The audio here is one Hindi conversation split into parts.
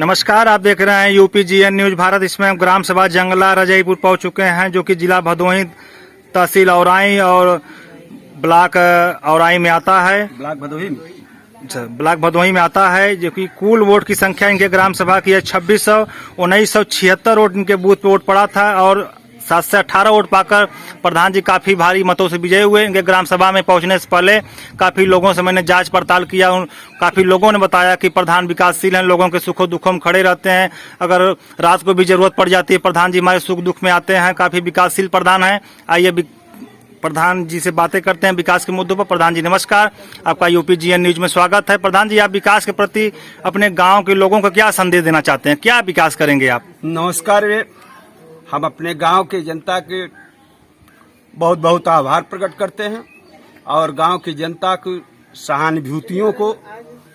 नमस्कार, आप देख रहे हैं यूपीजीएन न्यूज भारत। इसमें हम ग्राम सभा जंगला रजईपुर पहुंच चुके हैं, जो कि जिला भदोही, तहसील औराई और ब्लॉक औराई में आता है। ब्लॉक भदोही में आता है, जो कि कुल वोट की संख्या इनके ग्राम सभा की है 2676 वोट इनके बूथ पे वोट पड़ा था और 7 से 18 वोट पाकर प्रधान जी काफी भारी मतों से विजयी हुए। इनके ग्राम सभा में पहुंचने से पहले काफी लोगों से मैंने जांच पड़ताल किया। काफी लोगों ने बताया कि प्रधान विकासशील हैं, लोगों के सुखों दुखों में खड़े रहते हैं। अगर रात को भी जरूरत पड़ जाती है, प्रधान जी हमारे सुख दुख में आते हैं। काफी विकासशील प्रधान है। आइए प्रधान जी से बातें करते हैं विकास के मुद्दों पर। प्रधान जी नमस्कार, आपका यूपीजीएन न्यूज में स्वागत है। प्रधान जी, आप विकास के प्रति अपने गाँव के लोगों को क्या संदेश देना चाहते हैं? क्या विकास करेंगे आप? नमस्कार, हम अपने गांव के जनता के बहुत बहुत आभार प्रकट करते हैं और गांव की जनता की सहानुभूतियों को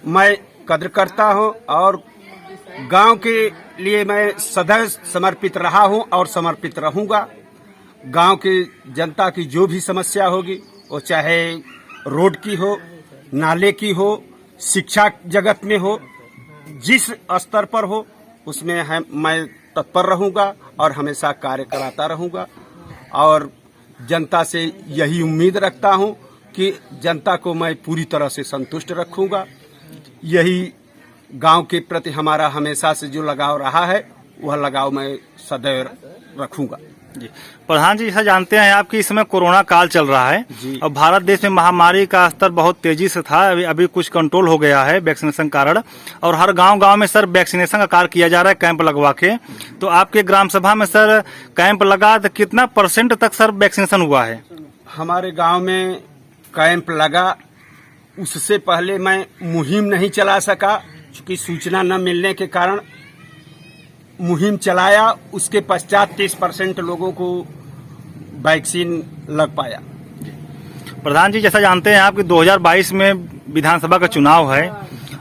मैं कद्र करता हूं और गांव के लिए मैं सदैव समर्पित रहा हूं और समर्पित रहूंगा। गांव की जनता की जो भी समस्या होगी, वो चाहे रोड की हो, नाले की हो, शिक्षा जगत में हो, जिस स्तर पर हो, उसमें मैं तत्पर रहूंगा और हमेशा कार्य कराता रहूंगा। और जनता से यही उम्मीद रखता हूं कि जनता को मैं पूरी तरह से संतुष्ट रखूंगा। यही गांव के प्रति हमारा हमेशा से जो लगाव रहा है, वह लगाव मैं सदैव रखूंगा। जी प्रधान जी, ऐसा जानते हैं आप कि इस समय कोरोना काल चल रहा है और भारत देश में महामारी का स्तर बहुत तेजी से था। अभी कुछ कंट्रोल हो गया है वैक्सीनेशन कारण, और हर गांव में सर वैक्सीनेशन का कार्य किया जा रहा है कैंप लगवा के। तो आपके ग्राम सभा में सर कैंप लगा तो कितना % तक सर वैक्सीनेशन हुआ है? हमारे गाँव में कैंप लगा, उससे पहले मैं मुहिम नहीं चला सका क्योंकि सूचना न मिलने के कारण मुहिम चलाया। उसके पश्चात 30% लोगों को वैक्सीन लग पाया। प्रधान जी, जैसा जानते हैं आप कि 2022 में विधानसभा का चुनाव है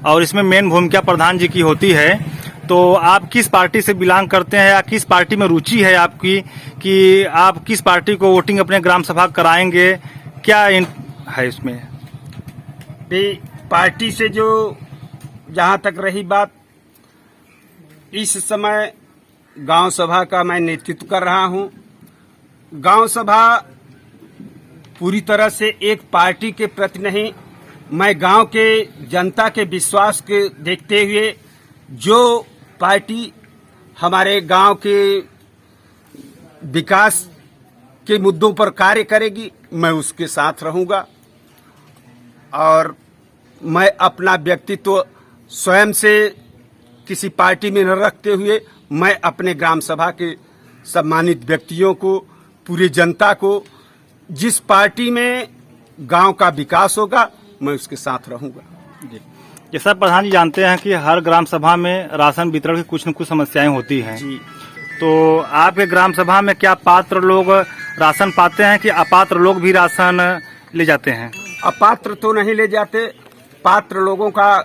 और इसमें मेन भूमिका प्रधान जी की होती है। तो आप किस पार्टी से बिलोंग करते हैं या किस पार्टी में रुचि है आपकी, कि आप किस पार्टी को वोटिंग अपने ग्राम सभा कराएंगे? क्या है इसमें? पार्टी से जो जहां तक रही बात, इस समय गांव सभा का मैं नेतृत्व कर रहा हूं। गांव सभा पूरी तरह से एक पार्टी के प्रति नहीं, मैं गांव के जनता के विश्वास के देखते हुए जो पार्टी हमारे गांव के विकास के मुद्दों पर कार्य करेगी, मैं उसके साथ रहूंगा। और मैं अपना व्यक्तित्व स्वयं से किसी पार्टी में न रखते हुए मैं अपने ग्राम सभा के सम्मानित व्यक्तियों को, पूरी जनता को, जिस पार्टी में गांव का विकास होगा, मैं उसके साथ रहूंगा। जी, जैसा प्रधान जी जानते हैं कि हर ग्राम सभा में राशन वितरण की कुछ न कुछ समस्याएं होती हैं। जी, तो आपके ग्राम सभा में क्या पात्र लोग राशन पाते हैं कि अपात्र लोग भी राशन ले जाते हैं? अपात्र तो नहीं ले जाते, पात्र लोगों का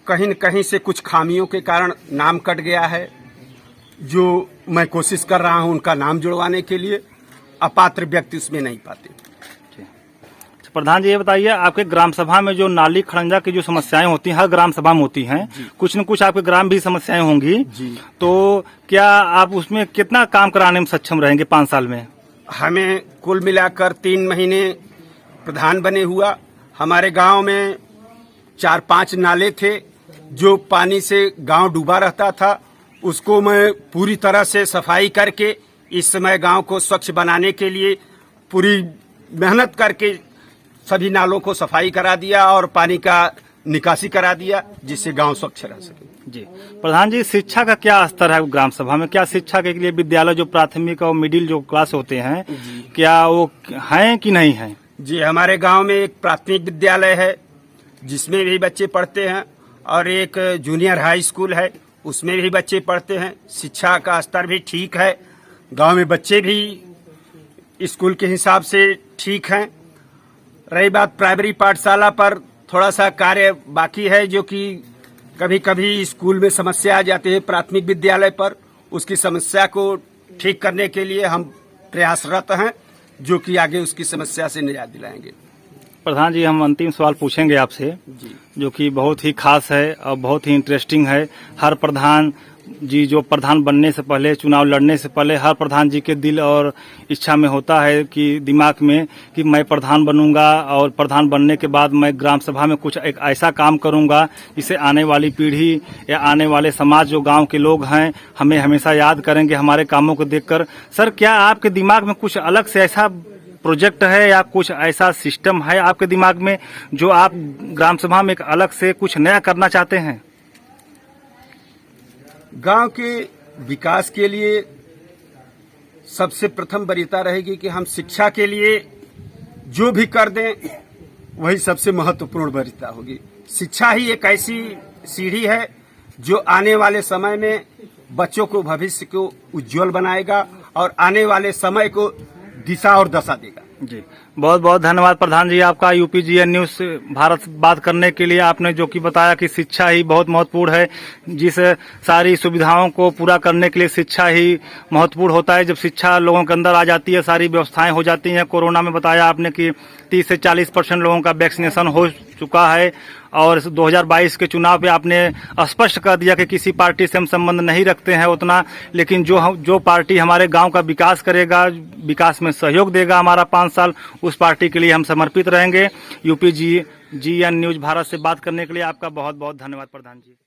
कहीं न कहीं से कुछ खामियों के कारण नाम कट गया है, जो मैं कोशिश कर रहा हूं उनका नाम जुड़वाने के लिए। अपात्र व्यक्ति उसमें नहीं पाते। प्रधान जी, ये बताइए, आपके ग्राम सभा में जो नाली खड़ंजा की जो समस्याएं होती हैं, हर ग्राम सभा में होती हैं, कुछ न कुछ आपके ग्राम भी समस्याएं होंगी। तो क्या आप उसमें कितना काम कराने में सक्षम रहेंगे 5 साल में? हमें कुल मिलाकर 3 महीने प्रधान बने हुआ, हमारे गांव में 4-5 नाले थे जो पानी से गांव डूबा रहता था। उसको मैं पूरी तरह से सफाई करके इस समय गांव को स्वच्छ बनाने के लिए पूरी मेहनत करके सभी नालों को सफाई करा दिया और पानी का निकासी करा दिया, जिससे गांव स्वच्छ रह सके। जी प्रधान जी, शिक्षा का क्या स्तर है ग्राम सभा में? क्या शिक्षा के लिए विद्यालय जो प्राथमिक और मिडिल जो क्लास होते हैं, क्या वो हैं कि नहीं है? जी, हमारे गांव में एक प्राथमिक विद्यालय है जिसमें भी बच्चे पढ़ते हैं और एक जूनियर हाई स्कूल है, उसमें भी बच्चे पढ़ते हैं। शिक्षा का स्तर भी ठीक है, गांव में बच्चे भी स्कूल के हिसाब से ठीक हैं। रही बात प्राइमरी पाठशाला पर, थोड़ा सा कार्य बाकी है, जो कि कभी कभी स्कूल में समस्या आ जाती है प्राथमिक विद्यालय पर। उसकी समस्या को ठीक करने के लिए हम प्रयासरत हैं, जो कि आगे उसकी समस्या से निजात दिलाएंगे। प्रधान जी, हम अंतिम सवाल पूछेंगे आपसे, जो कि बहुत ही खास है और बहुत ही इंटरेस्टिंग है। हर प्रधान जी जो प्रधान बनने से पहले, चुनाव लड़ने से पहले हर प्रधान जी के दिल और इच्छा में होता है कि दिमाग में कि मैं प्रधान बनूंगा और प्रधान बनने के बाद मैं ग्राम सभा में कुछ एक ऐसा काम करूंगा जिससे आने वाली पीढ़ी या आने वाले समाज जो गांव के लोग हैं हमें हमेशा याद करेंगे हमारे कामों को देखकर। सर, क्या आपके दिमाग में कुछ अलग से ऐसा प्रोजेक्ट है या कुछ ऐसा सिस्टम है आपके दिमाग में जो आप ग्राम सभा में एक अलग से कुछ नया करना चाहते हैं? गांव के विकास के लिए सबसे प्रथम वरीयता रहेगी कि हम शिक्षा के लिए जो भी कर दें वही सबसे महत्वपूर्ण वरीयता होगी। शिक्षा ही एक ऐसी सीढ़ी है जो आने वाले समय में बच्चों को, भविष्य को उज्जवल बनाएगा और आने वाले समय को दिशा और दशा देगा। जी बहुत बहुत धन्यवाद प्रधान जी आपका। यूपीजीएन न्यूज से भारत बात करने के लिए आपने जो कि बताया कि शिक्षा ही बहुत महत्वपूर्ण है, जिस सारी सुविधाओं को पूरा करने के लिए शिक्षा ही महत्वपूर्ण होता है। जब शिक्षा लोगों के अंदर आ जाती है सारी व्यवस्थाएं हो जाती हैं। कोरोना में बताया आपने कि 30 से 40% लोगों का वैक्सीनेशन हो चुका है और 2022 के चुनाव पे आपने स्पष्ट कर दिया कि किसी पार्टी से हम संबंध नहीं रखते हैं उतना, लेकिन जो पार्टी हमारे गांव का विकास करेगा, विकास में सहयोग देगा हमारा 5 साल, उस पार्टी के लिए हम समर्पित रहेंगे। यूपीजीएन न्यूज भारत से बात करने के लिए आपका बहुत बहुत धन्यवाद प्रधान जी।